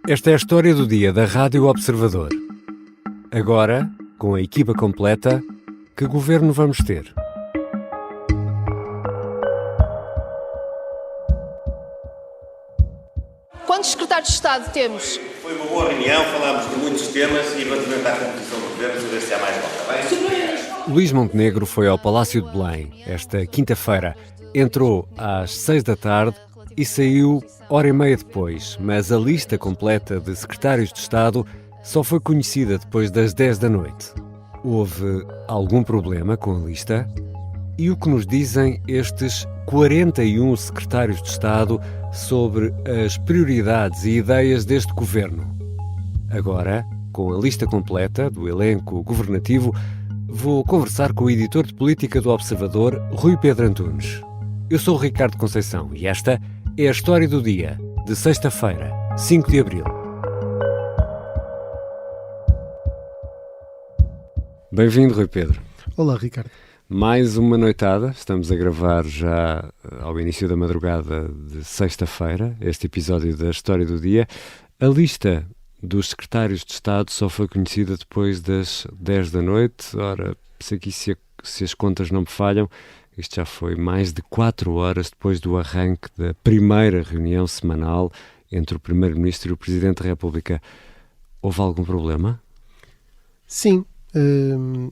Esta é a história do dia da Rádio Observador. Agora, com a equipa completa, que governo vamos ter? Quantos secretários de Estado temos? Foi uma boa reunião, falámos de muitos temas e relativamente à composição do governo, saber se há mais volta, bem? Luís Montenegro foi ao Palácio de Belém esta quinta-feira. Entrou às 6 da tarde e saiu hora e meia depois, mas a lista completa de secretários de Estado só foi conhecida depois das 10 da noite. Houve algum problema com a lista? E o que nos dizem estes 41 secretários de Estado sobre as prioridades e ideias deste governo? Agora, com a lista completa do elenco governativo, vou conversar com o editor de política do Observador, Rui Pedro Antunes. Eu sou o Ricardo Conceição e esta é a história do dia, de sexta-feira, 5 de abril. Bem-vindo, Rui Pedro. Olá, Ricardo. Mais uma noitada, estamos a gravar já ao início da madrugada de sexta-feira, este episódio da História do Dia. A lista dos secretários de Estado só foi conhecida depois das 10 da noite. Ora, sei que se as contas não me falham, isto já foi mais de 4 horas depois do arranque da primeira reunião semanal entre o Primeiro-Ministro e o Presidente da República. Houve algum problema? Sim.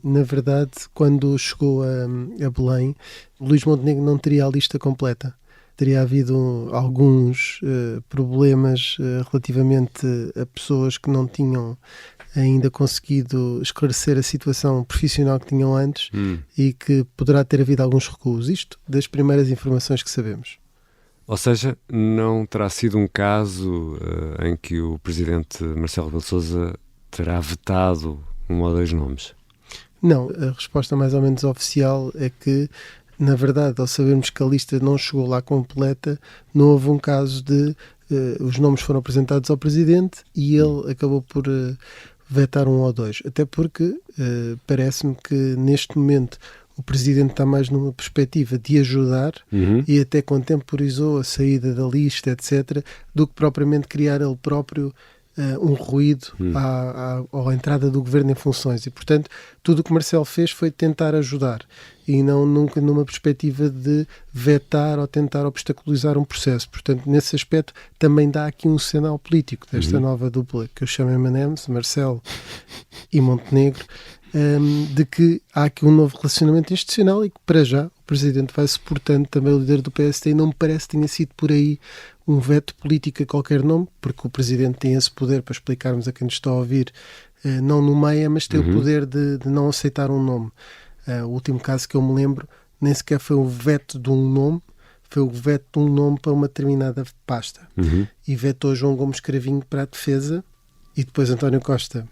Na verdade, quando chegou a Belém, Luís Montenegro não teria a lista completa. Teria havido alguns problemas relativamente a pessoas que não tinham ainda conseguido esclarecer a situação profissional que tinham antes e que poderá ter havido alguns recuos. Isto das primeiras informações que sabemos. Ou seja, não terá sido um caso em que o Presidente Marcelo Rebelo de Sousa terá vetado um ou dois nomes? Não, a resposta mais ou menos oficial é que, na verdade, ao sabermos que a lista não chegou lá completa, não houve um caso de os nomes foram apresentados ao Presidente e ele acabou por vetar um ou dois. Até porque parece-me que neste momento o Presidente está mais numa perspectiva de ajudar e até contemporizou a saída da lista, etc., do que propriamente criar ele próprio um ruído à entrada do governo em funções. E, portanto, tudo o que Marcelo fez foi tentar ajudar e não nunca numa perspectiva de vetar ou tentar obstaculizar um processo. Portanto, nesse aspecto, também dá aqui um sinal político desta nova dupla que eu chamo M&M's, Marcelo e Montenegro, de que há aqui um novo relacionamento institucional e que, para já, o Presidente vai suportando também o líder do PSD e não me parece que tenha sido por aí um veto político a qualquer nome, porque o Presidente tem esse poder, para explicarmos a quem nos está a ouvir, não nomeia, mas tem o poder de não aceitar um nome. O último caso que eu me lembro nem sequer foi o veto de um nome, foi o veto de um nome para uma determinada pasta. E vetou João Gomes Cravinho para a defesa e depois António Costa,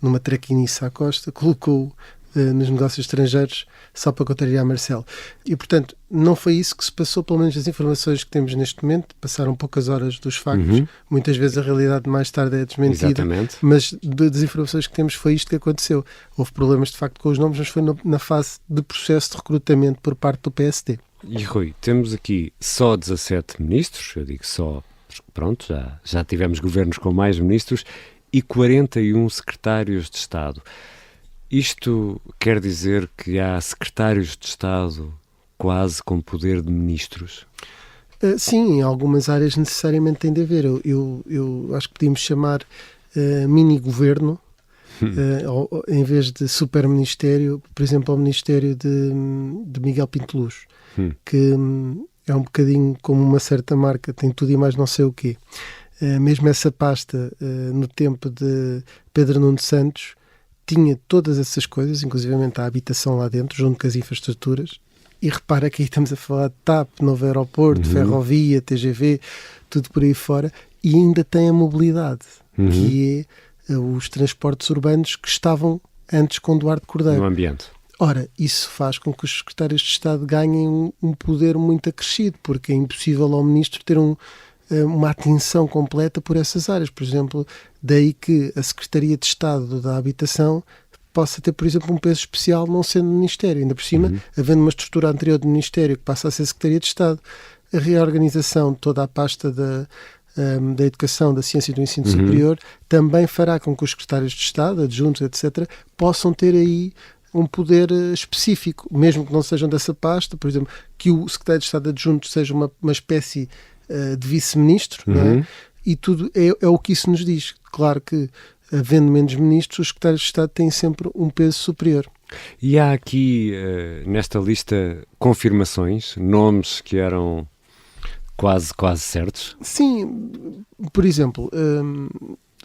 numa traquinice à Costa, colocou nos negócios estrangeiros só para contrariar Marcelo. E, portanto, não foi isso que se passou, pelo menos as informações que temos neste momento. Passaram poucas horas dos factos. Muitas vezes a realidade mais tarde é desmentida. Exatamente. Mas das informações que temos foi isto que aconteceu. Houve problemas, de facto, com os nomes, mas foi na fase de processo de recrutamento por parte do PSD. E, Rui, temos aqui só 17 ministros, eu digo só, pronto, já tivemos governos com mais ministros, e 41 secretários de Estado. Isto quer dizer que há secretários de Estado quase com poder de ministros? Sim, em algumas áreas necessariamente tem de haver. Eu acho que podíamos chamar mini-governo, em vez de super-ministério, por exemplo, ao Ministério de Miguel Pinto Luz, que é um bocadinho como uma certa marca, tem tudo e mais não sei o quê. Mesmo essa pasta, no tempo de Pedro Nuno Santos, tinha todas essas coisas, inclusivamente a habitação lá dentro, junto com as infraestruturas. E repara que aí estamos a falar de TAP, novo aeroporto, ferrovia, TGV, tudo por aí fora. E ainda tem a mobilidade, que é os transportes urbanos que estavam antes com Duarte Cordeiro. No ambiente. Ora, isso faz com que os secretários de Estado ganhem um poder muito acrescido, porque é impossível ao Ministro ter uma atenção completa por essas áreas. Por exemplo, daí que a Secretaria de Estado da Habitação possa ter, por exemplo, um peso especial não sendo Ministério. Ainda por cima, havendo uma estrutura anterior do Ministério que passa a ser Secretaria de Estado, a reorganização de toda a pasta da Educação, da Ciência e do Ensino Superior, também fará com que os secretários de Estado, adjuntos, etc., possam ter aí um poder específico, mesmo que não sejam dessa pasta, por exemplo, que o secretário de Estado adjunto seja uma espécie de vice-ministro, não é? E tudo é o que isso nos diz. Claro que, havendo menos ministros, os secretários de Estado têm sempre um peso superior. E há aqui, nesta lista, confirmações, nomes que eram quase certos? Sim, por exemplo,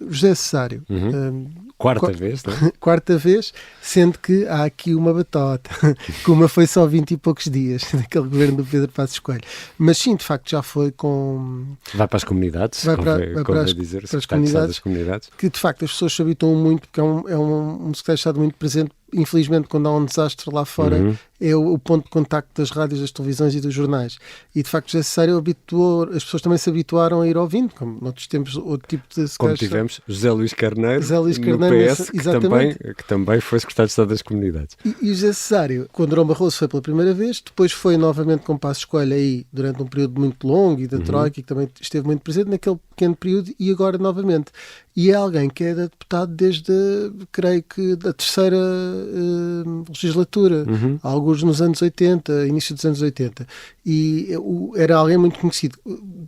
José Cesário. Quarta vez, não é? Quarta vez, sendo que há aqui uma batota, que uma foi só 20 e poucos dias, naquele governo do Pedro Passos Coelho. Mas sim, de facto, já foi com... Vai para as comunidades, vai para as comunidades, que de facto as pessoas se habituam muito, porque é um secretário de Estado muito presente. Infelizmente, quando há um desastre lá fora, é o ponto de contacto das rádios, das televisões e dos jornais. E, de facto, José Cesário habituou, as pessoas também se habituaram a ir ouvindo, como noutros tempos, outro tipo de... Como tivemos José Luís Carneiro, no PS, que também foi secretário de Estado das Comunidades. E José Cesário, quando Durão Barroso foi pela primeira vez, depois foi novamente com Passos Coelho aí, durante um período muito longo, e da Troika, que também esteve muito presente naquele pequeno período, e agora novamente. E é alguém que era deputado desde, creio que, da terceira legislatura, alguns nos anos 80, início dos anos 80. E era alguém muito conhecido.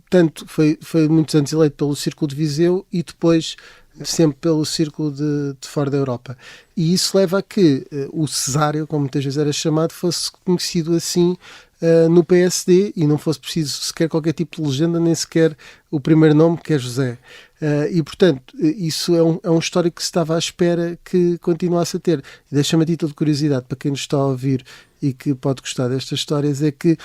Tanto foi muitos anos eleito pelo Círculo de Viseu e depois sempre pelo Círculo de fora da Europa. E isso leva a que o Cesário, como muitas vezes era chamado, fosse conhecido assim no PSD e não fosse preciso sequer qualquer tipo de legenda, nem sequer o primeiro nome, que é José. E, portanto, isso é um histórico que se estava à espera que continuasse a ter. E deixa-me a título de curiosidade, para quem nos está a ouvir e que pode gostar destas histórias, é que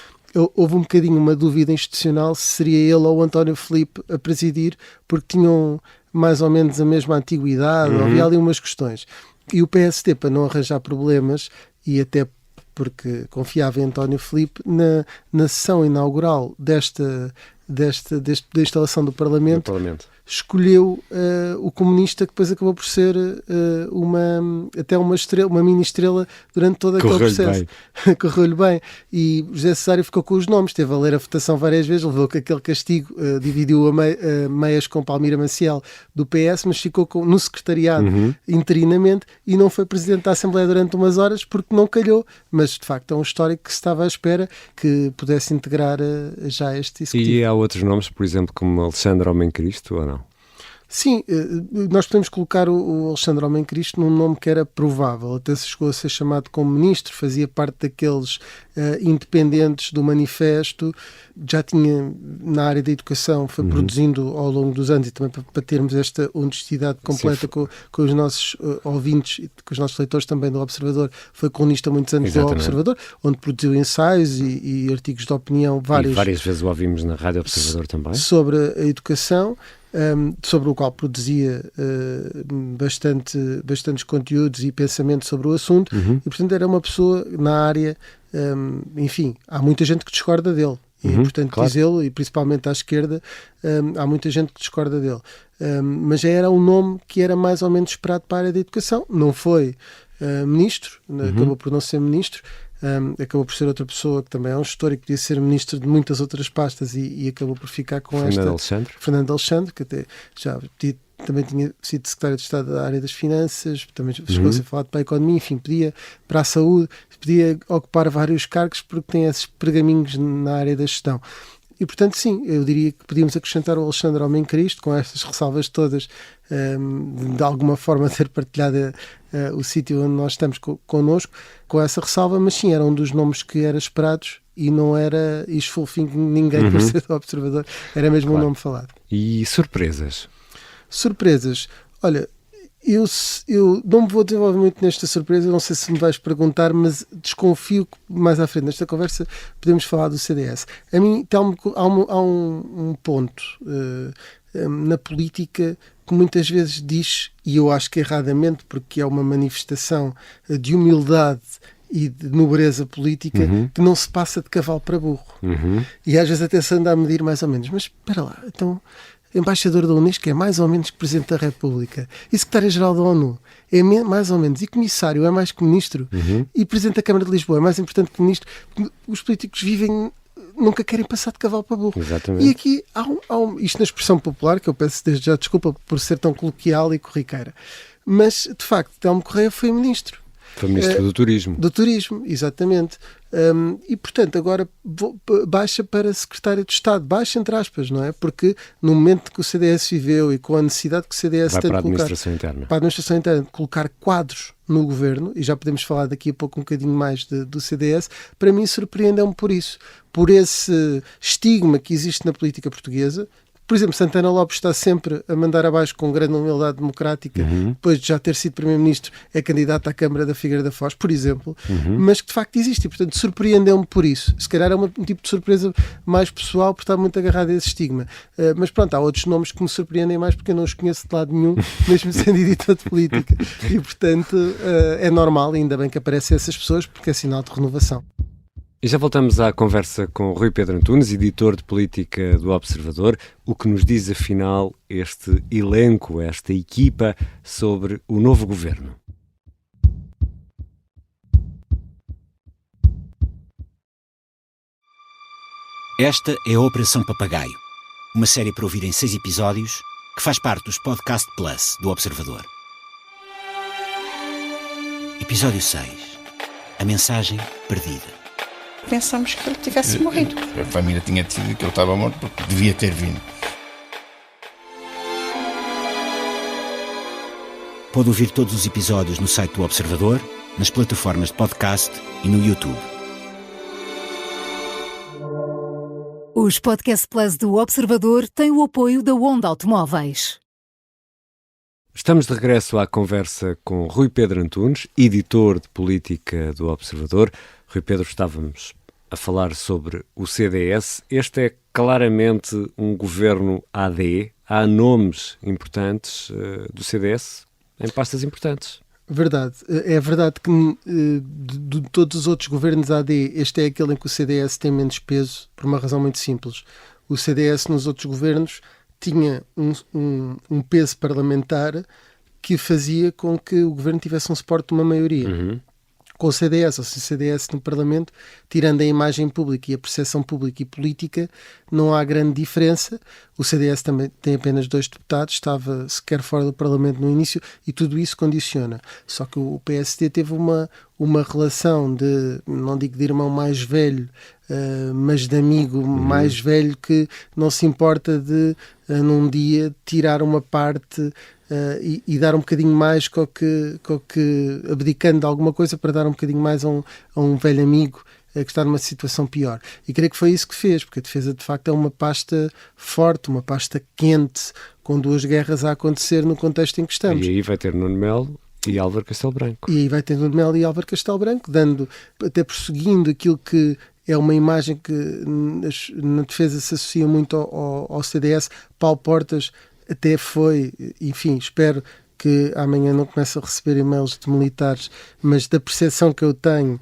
houve um bocadinho uma dúvida institucional se seria ele ou o António Filipe a presidir, porque tinham mais ou menos a mesma antiguidade, havia ali umas questões. E o PSD, para não arranjar problemas, e até porque confiava em António Filipe, na sessão inaugural da instalação do Parlamento, escolheu o comunista, que depois acabou por ser uma mini-estrela durante todo aquele processo. Correu-lhe bem. E José Cesário ficou com os nomes, teve a ler a votação várias vezes, levou com aquele castigo, dividiu meias com Palmira Maciel do PS, mas ficou no secretariado interinamente e não foi presidente da Assembleia durante umas horas porque não calhou, mas de facto é um histórico que se estava à espera que pudesse integrar já este executivo. E há outros nomes, por exemplo, como Alexandre Homem Cristo, ou não? Sim, nós podemos colocar o Alexandre Homem Cristo num nome que era provável, até se chegou a ser chamado como ministro, fazia parte daqueles independentes do manifesto, já tinha na área da educação, foi produzindo ao longo dos anos, e também para termos esta honestidade completa com os nossos ouvintes e com os nossos leitores também do Observador, foi colunista muitos anos do Observador, onde produziu ensaios e artigos de opinião várias vezes o ouvimos na Rádio Observador também. Sobre a educação, sobre o qual produzia bastantes conteúdos e pensamento sobre o assunto, e portanto era uma pessoa na área, enfim, há muita gente que discorda dele, e é importante dizê-lo, e principalmente à esquerda, há muita gente que discorda dele, mas já era um nome que era mais ou menos esperado para a área da educação. Não foi ministro, acabou por não ser ministro, acabou por ser outra pessoa que também é um gestor e que podia ser ministro de muitas outras pastas, e acabou por ficar com Fernando Alexandre, que até já também tinha sido secretário de Estado da área das finanças, também chegou a ser falado para a economia, enfim, podia para a saúde, podia ocupar vários cargos porque tem esses pergaminhos na área da gestão. E, portanto, sim, eu diria que podíamos acrescentar o Alexandre Homem Cristo, com estas ressalvas todas, de alguma forma ter partilhado o sítio onde nós estamos connosco, com essa ressalva, mas sim, era um dos nomes que era esperados e não era esfolfim ninguém por ser do Observador, era mesmo um nome falado. E surpresas? Surpresas, olha, eu não me vou desenvolver muito nesta surpresa, não sei se me vais perguntar, mas desconfio que mais à frente nesta conversa podemos falar do CDS. A mim há um ponto na política que muitas vezes diz, e eu acho que erradamente, porque é uma manifestação de humildade e de nobreza política, que não se passa de cavalo para burro. E às vezes até se anda a medir mais ou menos. Mas espera lá, então embaixador da Unesco é mais ou menos que Presidente da República, e secretário-geral da ONU é mais ou menos, e comissário é mais que ministro, e Presidente da Câmara de Lisboa é mais importante que ministro. Os políticos vivem nunca querem passar de cavalo para burro. Exatamente. E aqui isto na expressão popular, que eu peço desde já desculpa por ser tão coloquial e corriqueira, mas de facto Telmo Correia foi ministro. Foi ministro do Turismo. Do Turismo, exatamente. E, portanto, agora baixa para secretário de Estado. Baixa, entre aspas, não é? Porque no momento que o CDS viveu e com a necessidade que o CDS Vai tem para a de colocar... administração interna. Para a administração interna, de colocar quadros no governo, e já podemos falar daqui a pouco um bocadinho mais do CDS, para mim surpreendeu-me por isso. Por esse estigma que existe na política portuguesa. Por exemplo, Santana Lopes está sempre a mandar abaixo com grande humildade democrática, depois de já ter sido Primeiro-Ministro, é candidato à Câmara da Figueira da Foz, por exemplo, mas que de facto existe e, portanto, surpreendeu-me por isso. Se calhar é um tipo de surpresa mais pessoal, por estar muito agarrado a esse estigma. Mas pronto, há outros nomes que me surpreendem mais porque eu não os conheço de lado nenhum, mesmo sendo editor de política. E, portanto, é normal, ainda bem que aparecem essas pessoas, porque é sinal de renovação. E já voltamos à conversa com Rui Pedro Antunes, editor de política do Observador. O que nos diz, afinal, este elenco, esta equipa, sobre o novo governo? Esta é a Operação Papagaio, uma série para ouvir em 6 episódios que faz parte dos Podcast Plus do Observador. Episódio 6. A mensagem perdida. Pensamos que ele tivesse morrido. A família tinha decidido que ele estava morto porque devia ter vindo. Pode ouvir todos os episódios no site do Observador, nas plataformas de podcast e no YouTube. Os Podcast Plus do Observador têm o apoio da Onda Automóveis. Estamos de regresso à conversa com Rui Pedro Antunes, editor de política do Observador. Rui Pedro, estávamos a falar sobre o CDS. Este é claramente um governo AD. Há nomes importantes do CDS em pastas importantes. Verdade. É verdade que de todos os outros governos AD, este é aquele em que o CDS tem menos peso, por uma razão muito simples. O CDS nos outros governos tinha um peso parlamentar que fazia com que o governo tivesse um suporte de uma maioria. Com o CDS, ou seja, o CDS no Parlamento, tirando a imagem pública e a percepção pública e política, não há grande diferença. O CDS também tem apenas 2 deputados, estava sequer fora do Parlamento no início, e tudo isso condiciona. Só que o PSD teve uma relação de, não digo de irmão mais velho, mas de amigo mais velho, que não se importa de, num dia, tirar uma parte e dar um bocadinho mais com que abdicando de alguma coisa para dar um bocadinho mais a um velho amigo que está numa situação pior. E creio que foi isso que fez, porque a defesa de facto é uma pasta forte, uma pasta quente, com 2 guerras a acontecer no contexto em que estamos. E aí vai ter Nuno Melo e Álvaro Castelo Branco. E aí vai ter Nuno Melo e Álvaro Castelo Branco, até prosseguindo aquilo que é uma imagem que na defesa se associa muito ao CDS. Paulo Portas até foi, enfim, espero que amanhã não comece a receber e-mails de militares, mas da percepção que eu tenho,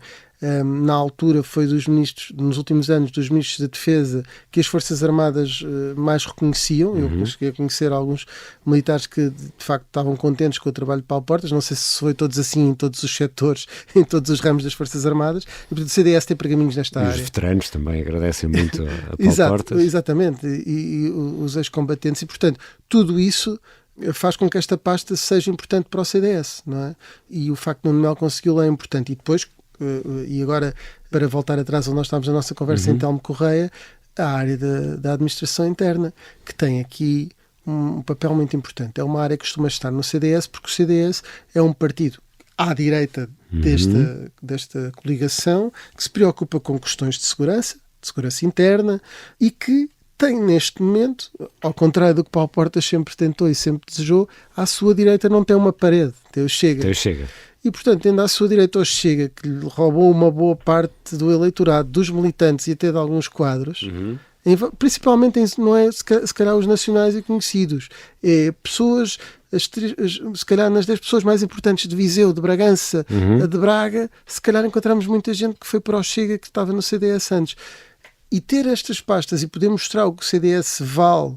na altura foi dos ministros, nos últimos anos, dos ministros da Defesa, que as Forças Armadas mais reconheciam. Eu cheguei a conhecer alguns militares que de facto estavam contentes com o trabalho de Paulo Portas. Não sei se foi todos assim em todos os setores, em todos os ramos das Forças Armadas. E portanto o CDS tem pergaminhos nesta área. E os veteranos também agradecem muito a Paulo Portas. Exatamente, e os ex-combatentes. E portanto tudo isso faz com que esta pasta seja importante para o CDS, não é? E o facto de Nuno Melo conseguiu é importante. E depois, e agora para voltar atrás onde nós estávamos na nossa conversa em Telmo Correia, a área da administração interna, que tem aqui um papel muito importante. É uma área que costuma estar no CDS, porque o CDS é um partido à direita desta coligação, que se preocupa com questões de segurança interna, e que tem neste momento, ao contrário do que Paulo Portas sempre tentou e sempre desejou, à sua direita não tem uma parede, tem o Chega. E, portanto, tendo à sua direita o Chega, que lhe roubou uma boa parte do eleitorado, dos militantes e até de alguns quadros, principalmente não é se calhar os nacionais e conhecidos, é pessoas, se calhar nas 10 pessoas mais importantes de Viseu, de Bragança, de Braga, se calhar encontramos muita gente que foi para o Chega, que estava no CDS antes. E ter estas pastas e poder mostrar o que o CDS vale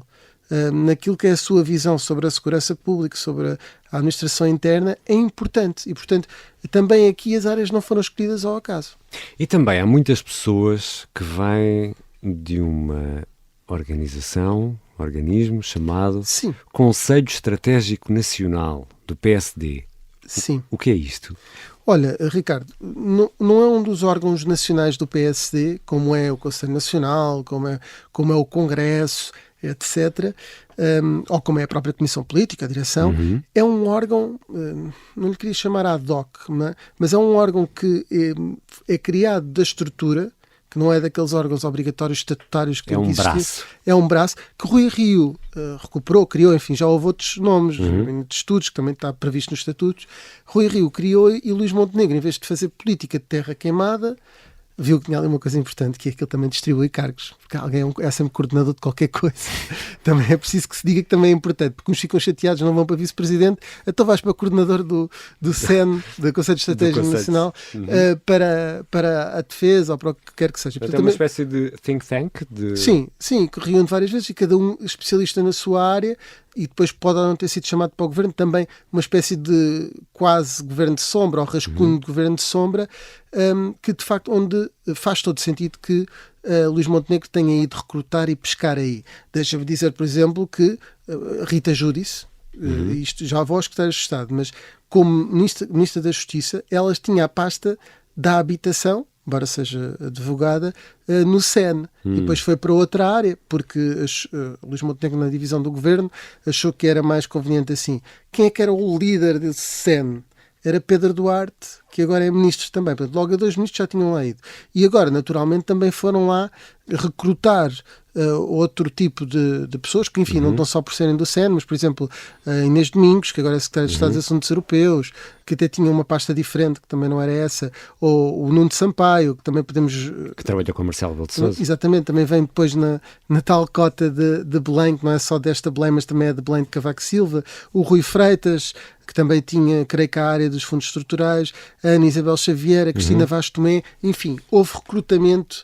naquilo que é a sua visão sobre a segurança pública, sobre a administração interna, é importante. E, portanto, também aqui as áreas não foram escolhidas ao acaso. E também há muitas pessoas que vêm de uma organismo chamado Sim. Conselho Estratégico Nacional do PSD. Sim. O que é isto? Olha, Ricardo, não é um dos órgãos nacionais do PSD, como é o Conselho Nacional, como é o Congresso, etc., ou como é a própria Comissão Política, a direção. É um órgão, não lhe queria chamar ad hoc, mas é um órgão que é criado da estrutura, que não é daqueles órgãos obrigatórios estatutários que É um existiam. braço. É um braço que Rui Rio recuperou, criou, enfim, já houve outros nomes de estudos, que também está previsto nos estatutos. Rui Rio criou e Luís Montenegro, em vez de fazer política de terra queimada, viu que tinha ali uma coisa importante, que é que ele também distribui cargos, porque alguém é sempre coordenador de qualquer coisa. Também é preciso que se diga que também é importante, porque uns ficam chateados, não vão para vice-presidente, então vais para coordenador do CEN, do Conselho Estratégico Nacional, para a defesa ou para o que quer que seja. Portanto, é uma espécie de think tank? Sim, que reúne várias vezes e cada um especialista na sua área, e depois pode ou não ter sido chamado para o governo, também uma espécie de quase governo de sombra, ou rascunho de governo de sombra, que de facto onde faz todo sentido que Luís Montenegro tenha ido recrutar e pescar aí. Deixa-me dizer, por exemplo, que Rita Giudice, isto já vou ao secretário de Estado, mas como ministra da Justiça, ela tinha a pasta da habitação, embora seja advogada, no CEN. E depois foi para outra área, porque Luís Montenegro, na divisão do governo, achou que era mais conveniente assim. Quem é que era o líder desse CEN? Era Pedro Duarte, que agora é ministro também. Portanto, logo a 2 ministros já tinham lá ido. E agora, naturalmente, também foram lá recrutar outro tipo de pessoas, que, enfim, não estão só por serem do CEN, mas, por exemplo, Inês Domingos, que agora é secretária de Estado dos Assuntos Europeus, que até tinha uma pasta diferente, que também não era essa, ou o Nuno Sampaio, que também podemos... Que trabalha com o Marcelo Rebelo de Sousa. Exatamente, também vem depois na tal cota de Belém, que não é só desta Belém, mas também é de Belém de Cavaco Silva, o Rui Freitas, que também tinha, creio que a área dos fundos estruturais, a Ana Isabel Xavier, a Cristina Vaz Tomé, enfim, houve recrutamento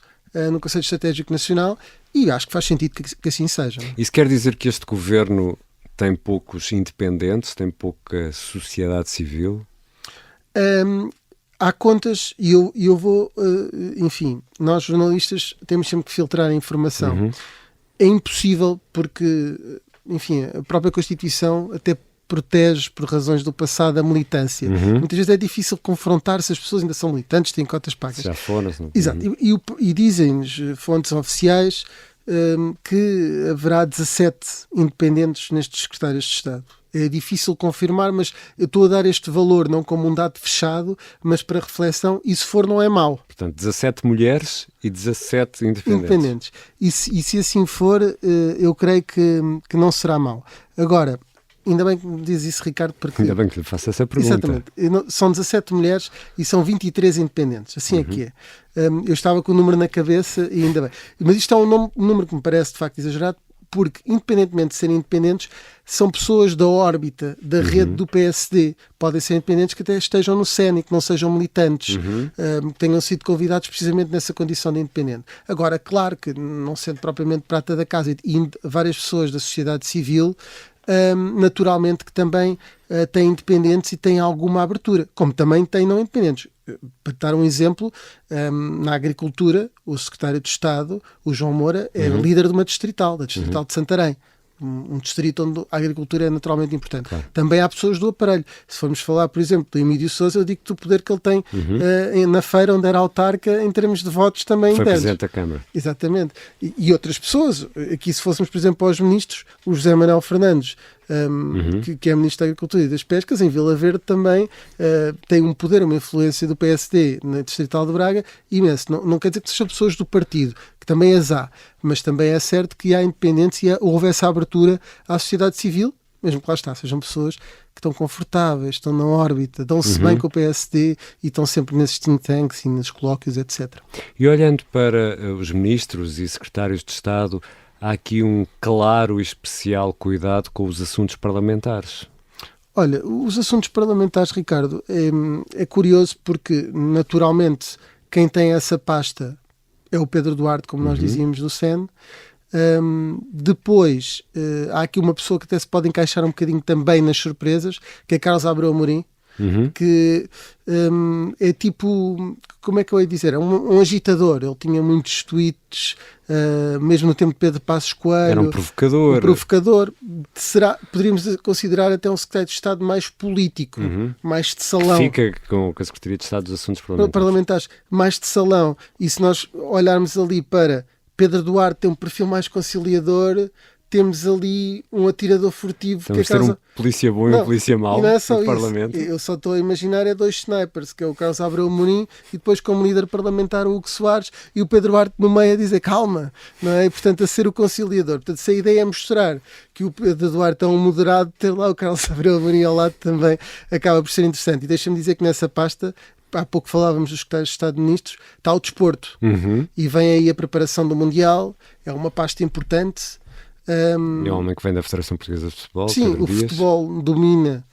no Conselho Estratégico Nacional e acho que faz sentido que assim seja. Isso quer dizer que este governo tem poucos independentes, tem pouca sociedade civil? Há contas e eu vou, enfim, nós jornalistas temos sempre que filtrar a informação. É impossível porque, enfim, a própria Constituição até protege, por razões do passado, a militância. Muitas vezes é difícil confrontar se as pessoas ainda são militantes, têm cotas pagas. Já foram. Exato. E dizem-nos fontes oficiais que haverá 17 independentes nestes secretários de Estado. É difícil confirmar, mas eu estou a dar este valor não como um dado fechado, mas para reflexão, e se for não é mau. Portanto, 17 mulheres e 17 independentes. E se assim for, eu creio que não será mau. Agora, ainda bem que me diz isso, Ricardo, porque... Ainda bem que lhe faço essa pergunta. Exatamente. São 17 mulheres e são 23 independentes. Assim é que é. Eu estava com o número na cabeça e ainda bem. Mas isto é um número que me parece, de facto, exagerado, porque, independentemente de serem independentes, são pessoas da órbita, da rede do PSD. Podem ser independentes que até estejam no CEN e que não sejam militantes, que tenham sido convidados precisamente nessa condição de independente. Agora, claro que, não sendo propriamente prata da casa, e várias pessoas da sociedade civil, naturalmente que também têm independentes e têm alguma abertura, como também têm não independentes. Para dar um exemplo, na agricultura, o secretário de Estado, o João Moura, é líder de uma distrital, da distrital de Santarém. Um distrito onde a agricultura é naturalmente importante. Claro. Também há pessoas do aparelho. Se formos falar, por exemplo, do Emílio Sousa, eu digo-te o poder que ele tem na feira onde era autarca, em termos de votos também foi internos. Presidente da Câmara. Exatamente. E outras pessoas, aqui se fôssemos, por exemplo, aos ministros, o José Manuel Fernandes, que é Ministro da Agricultura e das Pescas, em Vila Verde também tem um poder, uma influência do PSD na Distrital de Braga imenso. Não quer dizer que sejam pessoas do partido, que também as há, mas também é certo que há independência e houve essa abertura à sociedade civil, mesmo que lá está, sejam pessoas que estão confortáveis, estão na órbita, dão-se bem com o PSD e estão sempre nesses think tanks e nos colóquios, etc. E olhando para os ministros e secretários de Estado, há aqui um claro e especial cuidado com os assuntos parlamentares. Olha, os assuntos parlamentares, Ricardo, é curioso porque, naturalmente, quem tem essa pasta é o Pedro Duarte, como nós dizíamos, do CEN. Depois, há aqui uma pessoa que até se pode encaixar um bocadinho também nas surpresas, que é Carlos Abreu Amorim, que é tipo, como é que eu ia dizer? Um agitador. Ele tinha muitos tweets, mesmo no tempo de Pedro Passos Coelho. Era um provocador. Poderíamos considerar até um secretário de Estado mais político, mais de salão. Fica com a Secretaria de Estado dos Assuntos Parlamentares, mais de salão. E se nós olharmos ali para Pedro Duarte, tem um perfil mais conciliador, temos ali um atirador furtivo. Estamos que a ter um polícia bom e um polícia mau no Parlamento. Eu só estou a imaginar dois snipers, que é o Carlos Abreu Amorim e depois como líder parlamentar o Hugo Soares e o Pedro Duarte no meio a dizer calma, não é? E, portanto, a ser o conciliador. Portanto, se a ideia é mostrar que o Pedro Duarte é um moderado, ter lá o Carlos Abreu Amorim ao lado também acaba por ser interessante. E deixa-me dizer que nessa pasta, há pouco falávamos dos secretários de Estado de Ministros, está o desporto. E vem aí a preparação do Mundial, é uma pasta importante. É um homem que vem da Federação Portuguesa de Futebol. Sim, o futebol domina,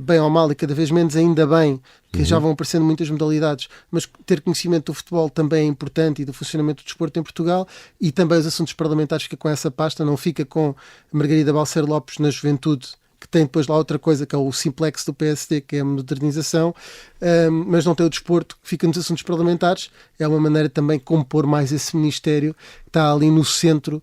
bem ou mal, e cada vez menos, ainda bem, que já vão aparecendo muitas modalidades, mas ter conhecimento do futebol também é importante e do funcionamento do desporto em Portugal, e também os assuntos parlamentares fica com essa pasta, não fica com Margarida Balseiro Lopes na Juventude, que tem depois lá outra coisa, que é o simplex do PSD, que é a modernização, mas não tem o desporto, que fica nos assuntos parlamentares. É uma maneira também de compor mais esse ministério, que está ali no centro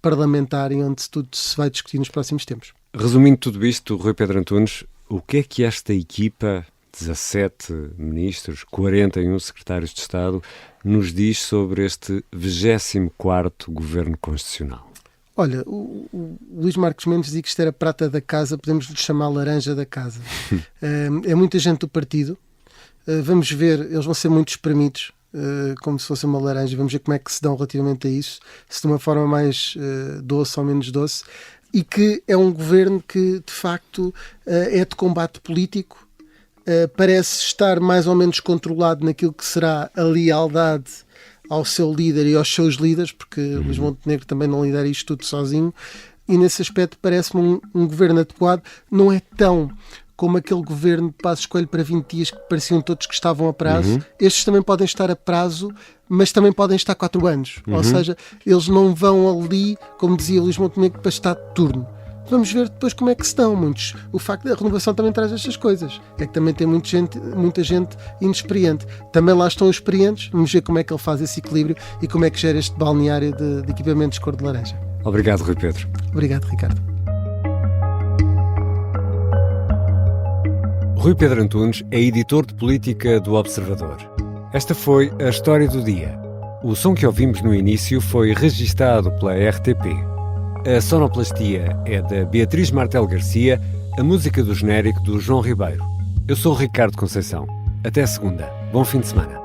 parlamentar e onde tudo se vai discutir nos próximos tempos. Resumindo tudo isto, Rui Pedro Antunes, o que é que esta equipa, 17 ministros, 41 secretários de Estado, nos diz sobre este 24º Governo Constitucional? Olha, o Luís Marcos Mendes dizia que isto era prata da casa, podemos lhe chamar laranja da casa. É muita gente do partido. Vamos ver, eles vão ser muito espremidos, como se fosse uma laranja. Vamos ver como é que se dão relativamente a isso, se de uma forma mais doce ou menos doce. E que é um governo que, de facto, é de combate político. Parece estar mais ou menos controlado naquilo que será a lealdade ao seu líder e aos seus líderes, porque Luís Montenegro também não lidera isto tudo sozinho, e nesse aspecto parece-me um governo adequado. Não é tão como aquele governo de Passos Coelho para 20 dias que pareciam todos que estavam a prazo. Estes também podem estar a prazo, mas também podem estar 4 anos. Ou seja, eles não vão ali, como dizia Luís Montenegro, para estar de turno. Vamos ver depois como é que se dão muitos. O facto da renovação também traz estas coisas. É que também tem muita gente inexperiente. Também lá estão os experientes. Vamos ver como é que ele faz esse equilíbrio e como é que gera este balneário de equipamentos cor de laranja. Obrigado, Rui Pedro. Obrigado, Ricardo. Rui Pedro Antunes é editor de política do Observador. Esta foi a história do dia. O som que ouvimos no início foi registado pela RTP. A sonoplastia é da Beatriz Martel Garcia, a música do genérico do João Ribeiro. Eu sou o Ricardo Conceição. Até segunda. Bom fim de semana.